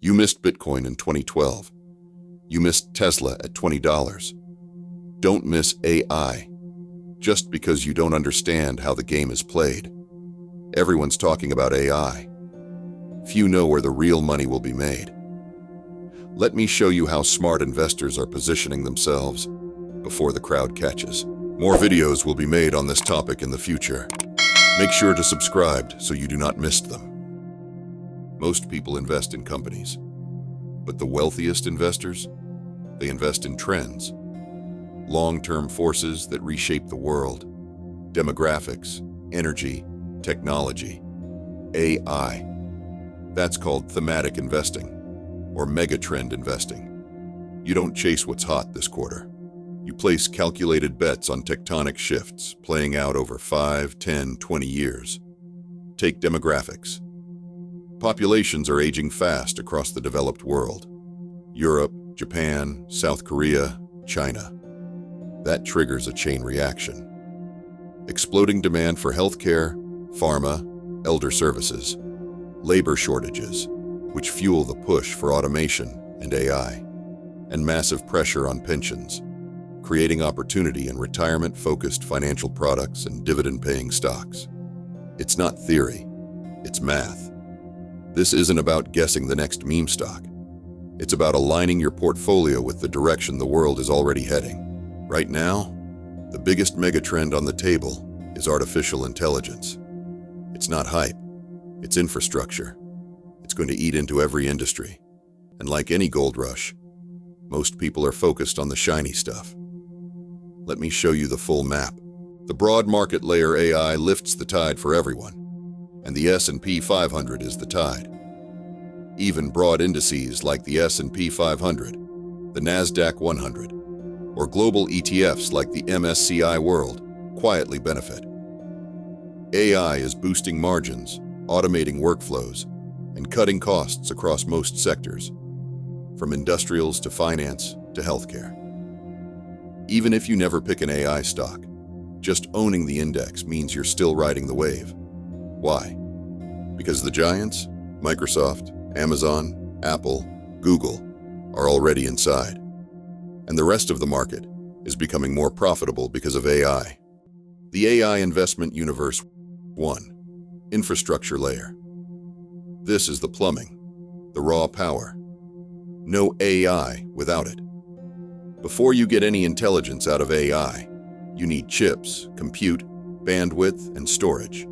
You missed Bitcoin in 2012. You missed Tesla at $20. Don't miss AI just because you don't understand how the game is played. Everyone's talking about AI. Few know where the real money will be made. Let me show you how smart investors are positioning themselves before the crowd catches. More videos will be made on this topic in the future. Make sure to subscribe so you do not miss them. Most people invest in companies, but the wealthiest investors, they invest in trends, long-term forces that reshape the world, demographics, energy, technology, AI. That's called thematic investing, or megatrend investing. You don't chase what's hot this quarter. You place calculated bets on tectonic shifts playing out over 5, 10, 20 years. Take demographics. Populations are aging fast across the developed world. Europe, Japan, South Korea, China. That triggers a chain reaction. Exploding demand for healthcare, pharma, elder services, labor shortages, which fuel the push for automation and AI, and massive pressure on pensions, creating opportunity in retirement-focused financial products and dividend-paying stocks. It's not theory, it's math. This isn't about guessing the next meme stock. It's about aligning your portfolio with the direction the world is already heading. Right now, the biggest megatrend on the table is artificial intelligence. It's not hype, it's infrastructure. It's going to eat into every industry. And like any gold rush, most people are focused on the shiny stuff. Let me show you the full map. The broad market layer AI lifts the tide for everyone, and the S&P 500 is the tide. Even broad indices like the S&P 500, the NASDAQ 100, or global ETFs like the MSCI World quietly benefit. AI is boosting margins, automating workflows, and cutting costs across most sectors, from industrials to finance to healthcare. Even if you never pick an AI stock, just owning the index means you're still riding the wave. Why? Because the giants, Microsoft, Amazon, Apple, Google, are already inside. And the rest of the market is becoming more profitable because of AI. The AI investment universe. 1. Infrastructure layer. This is the plumbing, the raw power. No AI without it. Before you get any intelligence out of AI, you need chips, compute, bandwidth, and storage.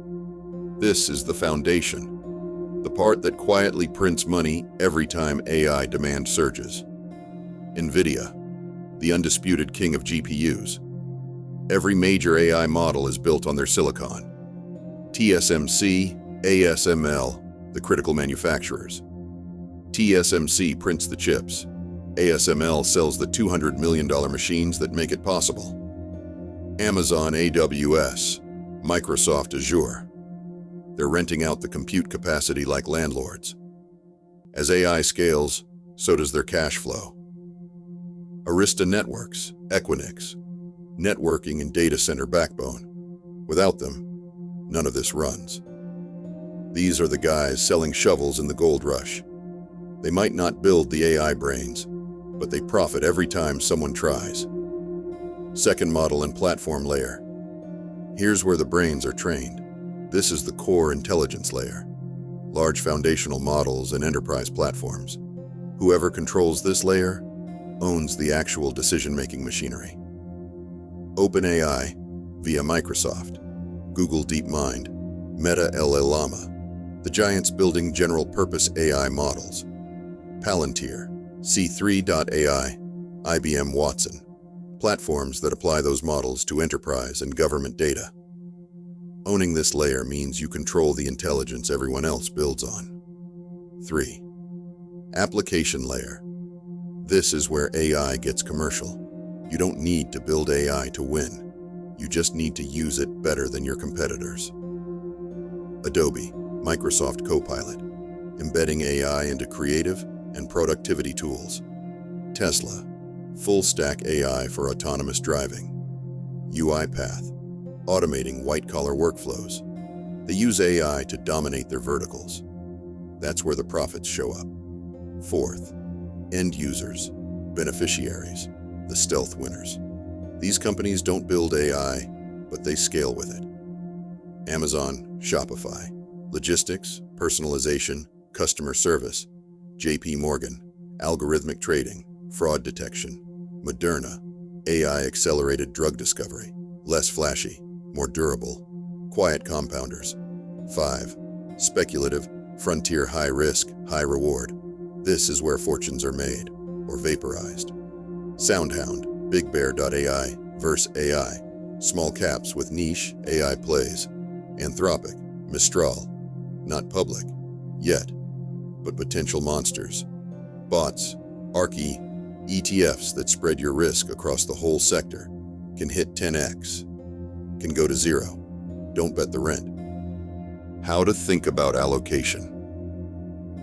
This is the foundation, the part that quietly prints money every time AI demand surges. Nvidia, the undisputed king of GPUs. Every major AI model is built on their silicon. TSMC, ASML, the critical manufacturers. TSMC prints the chips. ASML sells the $200 million machines that make it possible. Amazon AWS, Microsoft Azure. They're renting out the compute capacity like landlords. As AI scales, so does their cash flow. Arista Networks, Equinix, networking and data center backbone. Without them, none of this runs. These are the guys selling shovels in the gold rush. They might not build the AI brains, but they profit every time someone tries. Second model and platform layer. Here's where the brains are trained. This is the core intelligence layer. Large foundational models and enterprise platforms. Whoever controls this layer owns the actual decision-making machinery. OpenAI via Microsoft, Google DeepMind, Meta LLama, the giants building general-purpose AI models. Palantir, C3.ai, IBM Watson, platforms that apply those models to enterprise and government data. Owning this layer means you control the intelligence everyone else builds on. 3. Application layer. This is where AI gets commercial. You don't need to build AI to win. You just need to use it better than your competitors. Adobe, Microsoft Copilot, embedding AI into creative and productivity tools. Tesla, full-stack AI for autonomous driving. UiPath, automating white-collar workflows. They use AI to dominate their verticals. That's where the profits show up. Fourth, end users, beneficiaries, the stealth winners. These companies don't build AI, but they scale with it. Amazon, Shopify, logistics, personalization, customer service, JP Morgan, algorithmic trading, fraud detection, Moderna, AI-accelerated drug discovery, less flashy, more durable, quiet compounders. 5. Speculative, frontier high risk, high reward. This is where fortunes are made, or vaporized. SoundHound, BigBear.ai, Verse AI, small caps with niche AI plays. Anthropic, Mistral, not public, yet, but potential monsters. Bots, Archie, ETFs that spread your risk across the whole sector, can hit 10x, can go to zero. Don't bet the rent. How to think about allocation.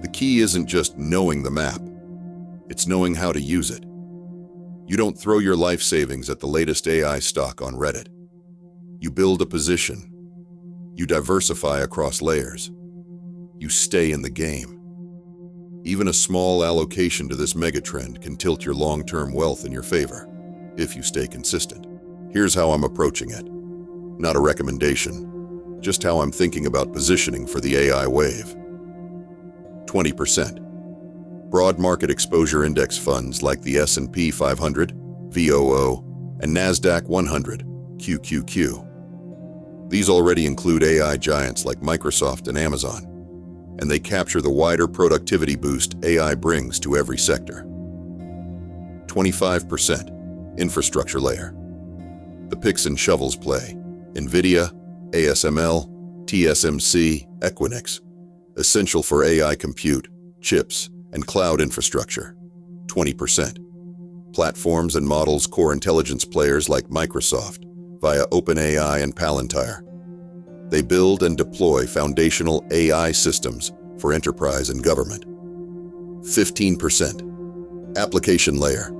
The key isn't just knowing the map, it's knowing how to use it. You don't throw your life savings at the latest AI stock on Reddit. You build a position. You diversify across layers. You stay in the game. Even a small allocation to this megatrend can tilt your long-term wealth in your favor, if you stay consistent. Here's how I'm approaching it. Not a recommendation, just how I'm thinking about positioning for the AI wave. 20%. Broad market exposure index funds like the S&P 500, VOO, and NASDAQ 100, QQQ. These already include AI giants like Microsoft and Amazon, and they capture the wider productivity boost AI brings to every sector. 25%. Infrastructure layer. The picks and shovels play. Nvidia, ASML, TSMC, Equinix. Essential for AI compute, chips, and cloud infrastructure. 20%. Platforms and models core intelligence players like Microsoft, via OpenAI and Palantir. They build and deploy foundational AI systems for enterprise and government. 15%. Application layer.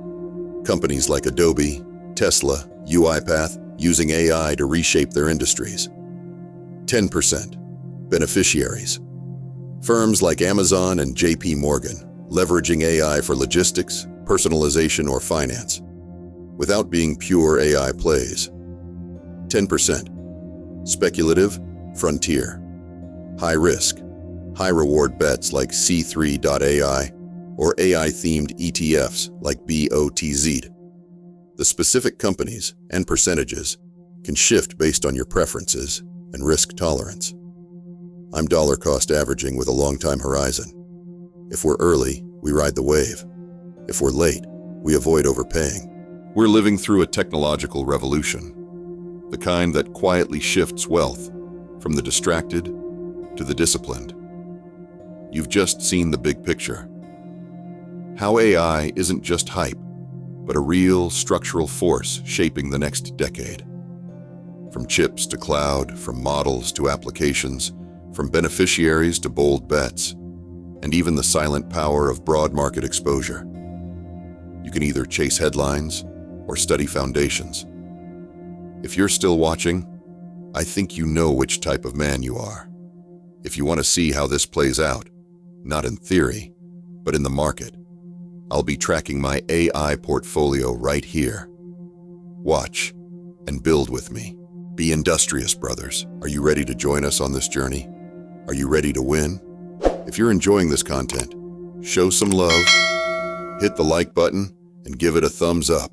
Companies like Adobe, Tesla, UiPath using AI to reshape their industries. 10%. Beneficiaries. Firms like Amazon and JP Morgan leveraging AI for logistics, personalization, or finance, without being pure AI plays. 10%. Speculative, frontier. High risk, high reward bets like C3.ai or AI-themed ETFs like BOTZ. The specific companies and percentages can shift based on your preferences and risk tolerance. I'm dollar cost averaging with a long time horizon. If we're early, we ride the wave. If we're late, we avoid overpaying. We're living through a technological revolution, the kind that quietly shifts wealth from the distracted to the disciplined. You've just seen the big picture. How AI isn't just hype, but a real structural force shaping the next decade. From chips to cloud, from models to applications, from beneficiaries to bold bets, and even the silent power of broad market exposure. You can either chase headlines or study foundations. If you're still watching, I think you know which type of man you are. If you want to see how this plays out, not in theory, but in the market, I'll be tracking my AI portfolio right here. Watch and build with me. Be industrious, brothers. Are you ready to join us on this journey? Are you ready to win? If you're enjoying this content, show some love, hit the like button, and give it a thumbs up.